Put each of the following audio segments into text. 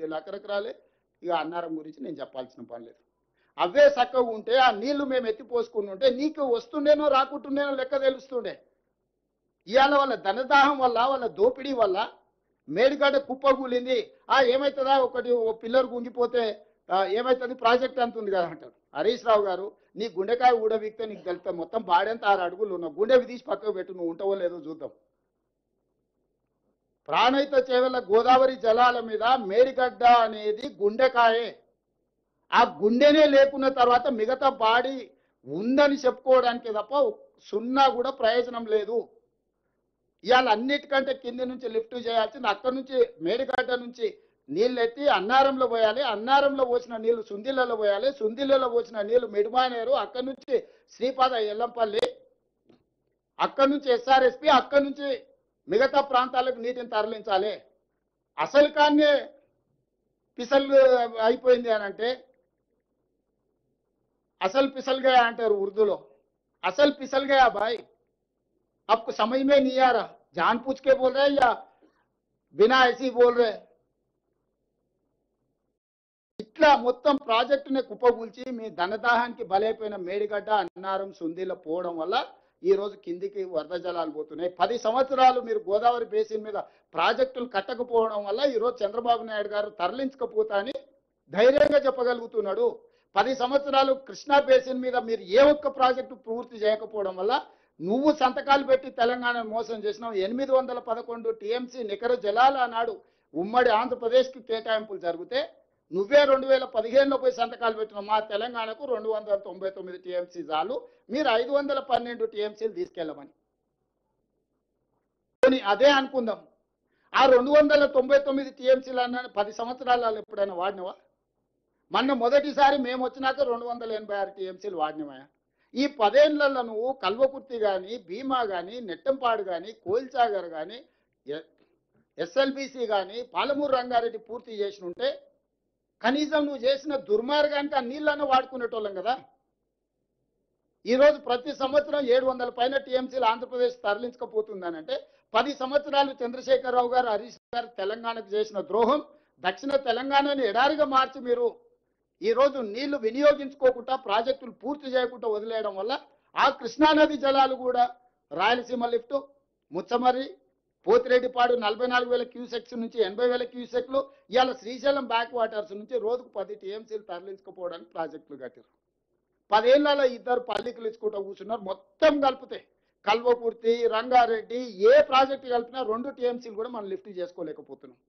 15,000 ఎకరాలే. ఇక అన్నారం గురించి నేను చెప్పాల్సిన పని లేదు. అవే చక్కగా ఉంటే ఆ నీళ్లు మేము ఎత్తిపోసుకుని ఉంటే నీకు వస్తుండేనో రాకుంటుండేనో లెక్క తెలుస్తుండే. ఇవాళ వాళ్ళ ధనదాహం వల్ల వాళ్ళ దోపిడీ వల్ల మేడిగడ్డ కుప్పగూలింది. ఏమవుతుందా ఒకటి పిల్లర్ గుంగిపోతే ఏమవుతుంది ప్రాజెక్ట్ అంత ఉంది కదా అంటారు. హరీష్ రావు గారు నీ గుండెకాయ ఊడబిక్తే నీకు తెలుస్తా మొత్తం బాడెంత 6 అడుగులు ఉన్నావు. గుండె తీసి పక్కకు పెట్టు, నువ్వు ఉంటావో లేదో చూద్దాం. ప్రాణహిత చేవెళ్ల గోదావరి జలాల మీద మేడిగడ్డ అనేది గుండెకాయే. ఆ గుండెనే లేకున్న తర్వాత మిగతా బాడీ ఉందని చెప్పుకోవడానికి తప్ప సున్నా కూడా ప్రయోజనం లేదు. ఇవాళ అన్నిటికంటే కింది నుంచి లిఫ్ట్ చేయాల్సింది అక్కడి నుంచి మేడిగడ్డ నుంచి నీళ్ళు ఎత్తి అన్నారంలో పోయాలి. అన్నారంలో పోసిన నీళ్లు సుందిళ్ళలో పోయాలి. సుందిళ్ళలో పోసిన నీళ్లు మిడిమానేరు, అక్కడి నుంచి శ్రీపాద ఎల్లంపల్లి, అక్కడి నుంచి ఎస్ఆర్ఎస్పి, అక్కడి నుంచి మిగతా ప్రాంతాలకు నీటిని తరలించాలి. అసలు కానీ పిసల్ అయిపోయింది అని అంటే అసలు పిसल गया అంటారు ఉర్దూలో. అసలు పిसल गया भाई, आपको समझ में नहीं आ रहा, जान पूछ के बोल रहे या बिना ऐसी बोल रहे. ఇట్లా మొత్తం ప్రాజెక్టుని కుప్పగూల్చి మీ ధనదాహానికి బలైపోయిన మేడిగడ్డ అన్నారం సుందిలో పోవడం వల్ల ఈ రోజు కిందికి వరద జలాలు పోతున్నాయి. 10 సంవత్సరాలు మీరు గోదావరి బేసిన్ మీద ప్రాజెక్టులు కట్టకపోవడం వల్ల ఈరోజు చంద్రబాబు నాయుడు గారు తరలించకపోతా అని ధైర్యంగా చెప్పగలుగుతున్నాడు. 10 సంవత్సరాలు కృష్ణా బేసిన్ మీద మీరు ఏ ఒక్క ప్రాజెక్టు పూర్తి చేయకపోవడం వల్ల నువ్వు సంతకాలు పెట్టి తెలంగాణ మోసం చేసినావు. 811 టీఎంసీ నికర జలాలు అన్నాడు ఉమ్మడి ఆంధ్రప్రదేశ్కి కేటాయింపులు జరిగితే నువ్వే 2015లో పోయి సంతకాలు పెట్టినావు. మా తెలంగాణకు 299 టీఎంసీ చాలు, మీరు 512 టీఎంసీలు తీసుకెళ్ళమని. అదే అనుకుందాం, ఆ 299 టీఎంసీలు అన్న 10 సంవత్సరాలలో ఎప్పుడైనా వాడినవా? మొన్న మొదటిసారి మేము వచ్చినాక 286 టీఎంసీలు వాడినవా? ఈ 10 ఏళ్లలో నువ్వు కల్వకుర్తి కానీ, భీమా కానీ, నెట్టంపాడు కానీ, కోల్చాగర్ కానీ, ఎస్ఎల్బిసి కానీ, పాలమూరు రంగారెడ్డి పూర్తి చేసి ఉంటే కనీసం నువ్వు చేసిన దుర్మార్గానికి ఆ నీళ్ళను వాడుకునేటోళ్ళం కదా. ఈరోజు ప్రతి సంవత్సరం 700 పైన టీఎంసీలు ఆంధ్రప్రదేశ్ తరలించకపోతుందనంటే 10 సంవత్సరాలు చంద్రశేఖరరావు గారు, హరీష్ గారు తెలంగాణకు చేసిన ద్రోహం, దక్షిణ తెలంగాణని ఎడారిగా మార్చి మీరు ఈరోజు నీళ్లు వినియోగించుకోకుండా ప్రాజెక్టులు పూర్తి చేయకుండా వదిలేయడం వల్ల ఆ కృష్ణానది జలాలు కూడా రాయలసీమ లిఫ్ట్, ముచ్చమర్రి, పోతిరెడ్డిపాడు 44,000 క్యూసెక్స్ నుంచి 80,000 క్యూసెక్లు, ఇవాళ శ్రీశైలం బ్యాక్ వాటర్స్ నుంచి రోజుకు 10 టీఎంసీలు తరలించుకోవడానికి ప్రాజెక్టులు కట్టారు. 10 ఏళ్లలో ఇద్దరు పల్లికలు ఇచ్చుకుంటూ కూర్చున్నారు. మొత్తం కలిపితే కల్వకుర్తి, రంగారెడ్డి ఏ ప్రాజెక్టు కలిపినా 2 టీఎంసీలు కూడా మనం లిఫ్ట్ చేసుకోలేకపోతున్నాం.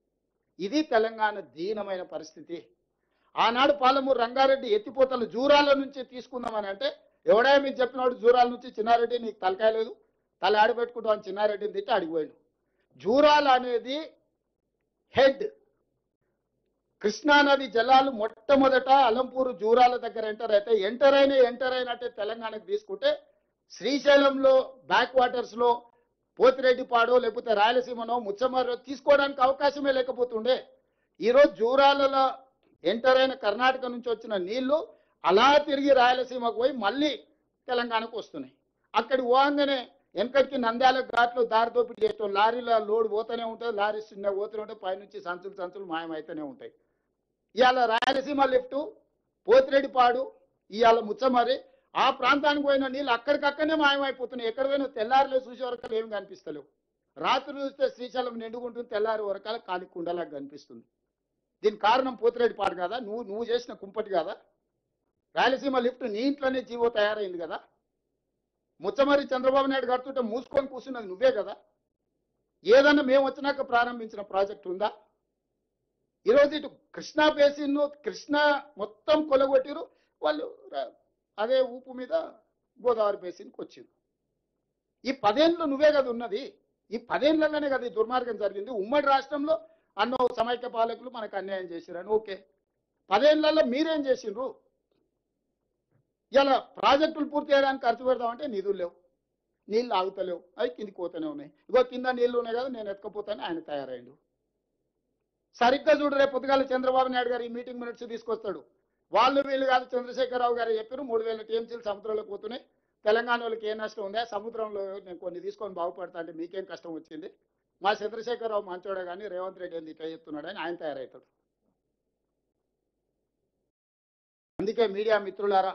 ఇది తెలంగాణ దీనమైన పరిస్థితి. ఆనాడు పాలమూరు రంగారెడ్డి ఎత్తిపోతలు జూరాల నుంచి తీసుకుందామని అంటే ఎవడా మీకు చెప్పినాడు జూరాల నుంచి చిన్నారెడ్డి నీకు తలకాయ లేదు, తల ఆడబెట్టుకుంటాం అని చిన్నారెడ్డిని తిట్టి అడిగిపోయాడు. జూరాల అనేది హెడ్. కృష్ణానది జలాలు మొట్టమొదట అలంపూరు జూరాల దగ్గర ఎంటర్ అయినట్టే తెలంగాణకు తీసుకుంటే శ్రీశైలంలో బ్యాక్ వాటర్స్ లో పోతిరెడ్డిపాడో లేకపోతే రాయలసీమనో ముచ్చమర్రో తీసుకోవడానికి అవకాశమే లేకపోతుండే. ఈరోజు జూరాలలో ఎంటర్ అయిన కర్ణాటక నుంచి వచ్చిన నీళ్లు అలా తిరిగి రాయలసీమకు పోయి మళ్ళీ తెలంగాణకు వస్తున్నాయి. అక్కడి పోగానే వెనకటికి నంద్యాల ఘాట్లో దారి దోపిడీ చేస్తాం, లారీల లోడ్ పోతూనే ఉంటుంది, లారీ చిన్న పోతూనే ఉంటాయి, పైనుంచి సంచులు మాయమైతేనే ఉంటాయి. ఇవాళ రాయలసీమ లిఫ్ట్, పోతిరెడ్డిపాడు, ఇవాళ ముచ్చమర్రి ఆ ప్రాంతానికి పోయిన నీళ్ళు అక్కడికక్కడనే మాయమైపోతున్నాయి. ఎక్కడ పోయినా తెల్లారిలో చూసే వరకు ఏమి కనిపిస్తలేవు. రాత్రి చూస్తే శ్రీశైలం నిండుకుంటుంది, తెల్లారి వరకాల కాలి కుండలాగా కనిపిస్తుంది. దీనికి కారణం పోతిరెడ్డిపాడు కదా, నువ్వు చేసిన కుంపటి కదా. రాయలసీమ లిఫ్ట్ నీ ఇంట్లోనే జీవో తయారైంది కదా. ముచ్చమర్రి చంద్రబాబు నాయుడు కడుతుంటే మూసుకొని కూర్చున్నది నువ్వే కదా. ఏదన్నా మేము వచ్చినాక ప్రారంభించిన ప్రాజెక్టు ఉందా? ఈరోజు ఇటు కృష్ణా బేసిన్, కృష్ణా మొత్తం కొలగొట్టిరు వాళ్ళు, అదే ఊపు మీద గోదావరి బేసిన్కి వచ్చింది. ఈ 10 ఏళ్ళు నువ్వే కదా ఉన్నది. ఈ 10 ఏళ్లలోనే కదా ఈ దుర్మార్గం జరిగింది. ఉమ్మడి రాష్ట్రంలో అన్నో సమైక్య పాలకులు మనకు అన్యాయం చేసిరని ఓకే, 10 ఏళ్లలో మీరేం చేసిండ్రు? ఇలా ప్రాజెక్టులు పూర్తి చేయడానికి ఖర్చు పెడదామంటే నిధులు లేవు, నీళ్ళు ఆగుతలేవు, అవి కిందికి పోతూనే ఉన్నాయి. ఇగో కింద నీళ్లు ఉన్నాయి కదా నేను ఎత్తుకపోతాను ఆయన తయారైండు. సరిగ్గా చూడు, రేపు పొద్దుగాల చంద్రబాబు నాయుడు గారు ఈ మీటింగ్ మినిట్స్ తీసుకొస్తాడు. వాళ్ళు వీళ్ళు కాదు, చంద్రశేఖరరావు గారు చెప్పారు 3,000 టీఎంసీలు సముద్రంలోకి పోతున్నాయి, తెలంగాణ వాళ్ళకి ఏ నష్టం ఉందా, సముద్రంలో నేను కొన్ని తీసుకొని బాగుపడతా అంటే మీకేం కష్టం వచ్చింది, మా చంద్రశేఖరరావు మంచోడే కానీ రేవంత్ రెడ్డి ఏంది ఇట్లా చెప్తున్నాడు అని ఆయన తయారవుతాడు. అందుకే మీడియా మిత్రులారా